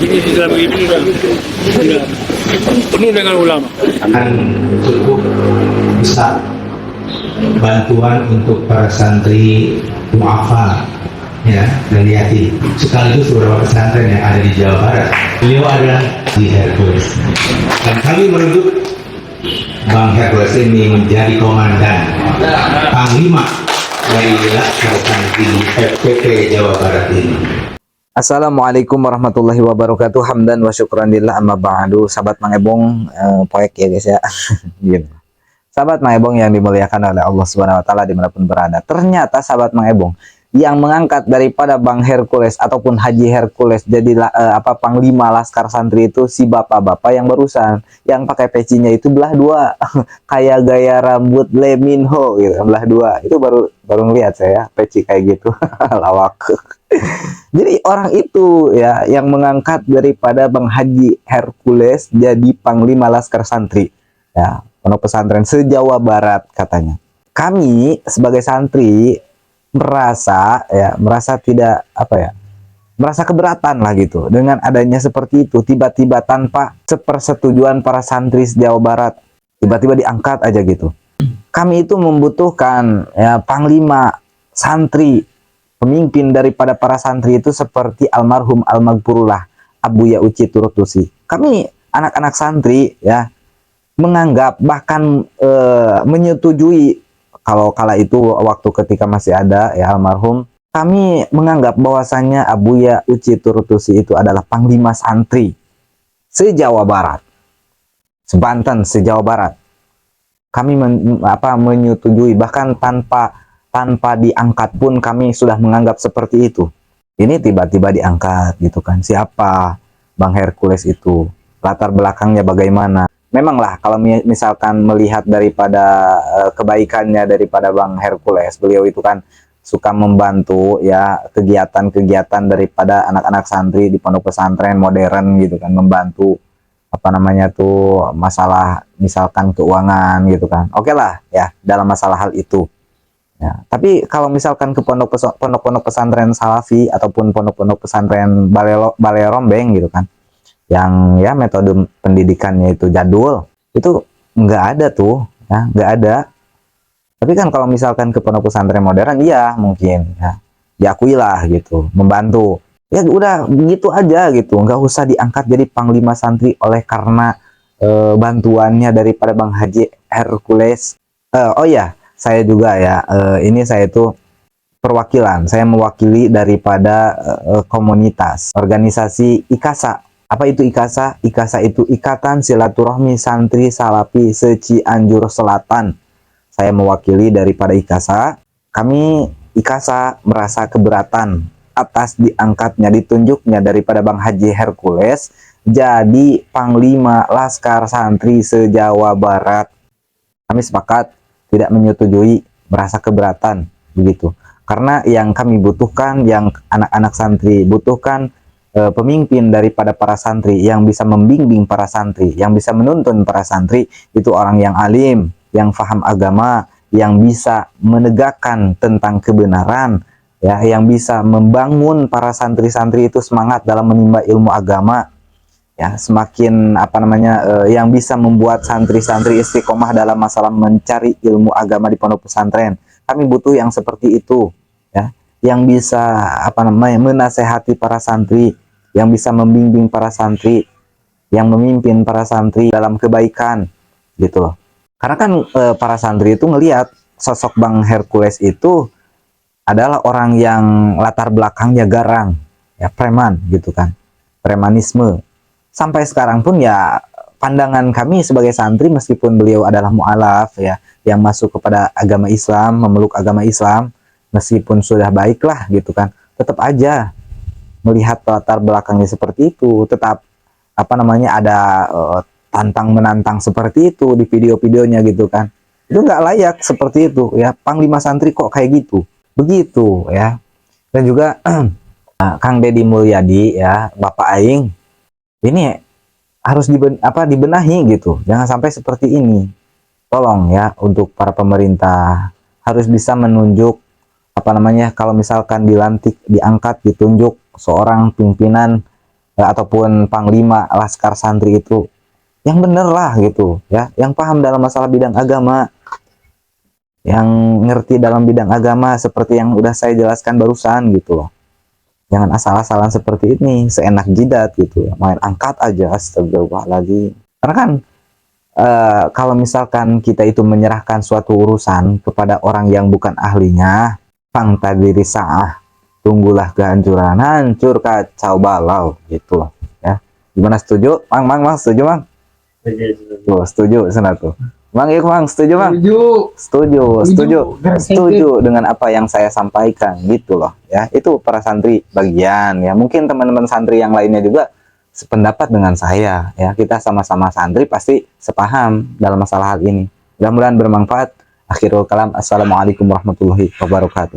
ini sudah begitu sudah penuh dengan ulama. Akan cukup besar bantuan untuk para santri mu'afa ya dan yatim sekaligus beberapa pesantren yang ada di Jawa Barat. Beliau adalah di Hercules dan kami menunjuk Bang Hercules ini menjadi komandan panglima dari Laskar Santri FPP Jawa Barat ini. Assalamualaikum warahmatullahi wabarakatuh. Hamdan wa syukran lillah, amma ba'du. Sahabat Mang Ebong, poek ya guys ya. Gitu. Sahabat Mang Ebong yang dimuliakan oleh Allah Subhanahu wa taala dimanapun berada. Ternyata sahabat Mang Ebong yang mengangkat daripada Bang Hercules ataupun Haji Hercules jadi panglima Laskar Santri itu si bapak-bapak yang barusan yang pakai pecinya itu belah dua kayak gaya rambut Lee Min Ho gitu, belah dua. Itu baru ngelihat saya peci kayak gitu. Lawak. Jadi orang itu ya yang mengangkat daripada Bang Haji Hercules jadi panglima Laskar Santri ya, pondok pesantren se-Jawa Barat katanya. Kami sebagai santri merasa tidak merasa keberatan lah gitu dengan adanya seperti itu, tiba-tiba tanpa sepersetujuan para santri Jawa Barat tiba-tiba diangkat aja gitu. Kami itu membutuhkan ya panglima santri, pemimpin daripada para santri itu seperti almarhum Al-Maghfurullah Abuya Uci Turutusi. Kami anak-anak santri ya menganggap bahkan menyetujui kalau kala itu waktu ketika masih ada ya almarhum, kami menganggap bahwasannya Abuya Uci Turutusi itu adalah panglima santri se-Jawa Barat, se-Banten, se-Jawa Barat. Kami menyetujui bahkan tanpa diangkat pun kami sudah menganggap seperti itu. Ini tiba-tiba diangkat gitu kan. Siapa Bang Hercules itu? Latar belakangnya bagaimana? Memanglah kalau misalkan melihat daripada kebaikannya daripada Bang Hercules, beliau itu kan suka membantu ya kegiatan-kegiatan daripada anak-anak santri di pondok pesantren modern gitu kan, membantu masalah misalkan keuangan gitu kan. Oke lah ya dalam masalah hal itu. Ya, tapi kalau misalkan ke pondok-pondok pesantren Salafi ataupun pondok-pondok pesantren Balai Rombeng gitu kan, yang ya metode pendidikannya itu jadul, itu nggak ada tuh ya, nggak ada. Tapi kan kalau misalkan ke pondok pesantren modern iya mungkin ya diakui lah gitu, membantu ya udah begitu aja gitu, nggak usah diangkat jadi panglima santri oleh karena bantuannya daripada Bang Haji Hercules. Oh ya saya juga ya ini saya itu perwakilan, saya mewakili daripada komunitas organisasi IKASA. Apa itu IKASA? IKASA itu Ikatan Silaturahmi Santri Salafi se-Cianjur Selatan. Saya mewakili daripada IKASA. Kami IKASA merasa keberatan atas diangkatnya, ditunjuknya daripada Bang Haji Hercules jadi panglima Laskar Santri se-Jawa Barat. Kami sepakat tidak menyetujui, merasa keberatan begitu. Karena yang kami butuhkan, yang anak-anak santri butuhkan, pemimpin daripada para santri yang bisa membimbing para santri, yang bisa menuntun para santri itu orang yang alim, yang faham agama, yang bisa menegakkan tentang kebenaran, ya, yang bisa membangun para santri-santri itu semangat dalam menimba ilmu agama, ya, semakin yang bisa membuat santri-santri istiqomah dalam masalah mencari ilmu agama di pondok pesantren. Kami butuh yang seperti itu, ya, yang bisa menasehati para santri, yang bisa membimbing para santri, yang memimpin para santri dalam kebaikan gitu loh. Karena kan para santri itu ngelihat sosok Bang Hercules itu adalah orang yang latar belakangnya garang, ya, preman gitu kan, premanisme. Sampai sekarang pun ya pandangan kami sebagai santri, meskipun beliau adalah mu'alaf ya, yang masuk kepada agama Islam, memeluk agama Islam, meskipun sudah baiklah gitu kan, tetap aja melihat latar belakangnya seperti itu, tetap ada tantang menantang seperti itu di video-videonya gitu kan. Itu nggak layak seperti itu ya, panglima santri kok kayak gitu begitu ya. Dan juga Kang Deddy Mulyadi ya, Bapak Aing ini harus dibenahi gitu, jangan sampai seperti ini. Tolong ya untuk para pemerintah harus bisa menunjuk kalau misalkan dilantik, diangkat, ditunjuk seorang pimpinan ataupun panglima laskar santri itu yang bener lah gitu ya, yang paham dalam masalah bidang agama, yang ngerti dalam bidang agama seperti yang udah saya jelaskan barusan gitu loh. Jangan asal-asalan seperti ini, seenak jidat gitu ya, main angkat aja, astagfirullahaladzim. Karena kan kalau misalkan kita itu menyerahkan suatu urusan kepada orang yang bukan ahlinya, pang tadiri sa'ah, tunggulah kehancuran, hancur kacau balau gitu loh ya. Gimana, setuju mang setuju mang? Tuh, setuju sana tuh mang, yuk mang, setuju mang? Setuju dengan apa yang saya sampaikan gitu loh ya. Itu para santri bagian ya, mungkin teman-teman santri yang lainnya juga sependapat dengan saya ya, kita sama-sama santri pasti sepaham dalam masalah hal ini. Mudah-mudahan bermanfaat. Akhirul kalam, assalamualaikum warahmatullahi wabarakatuh.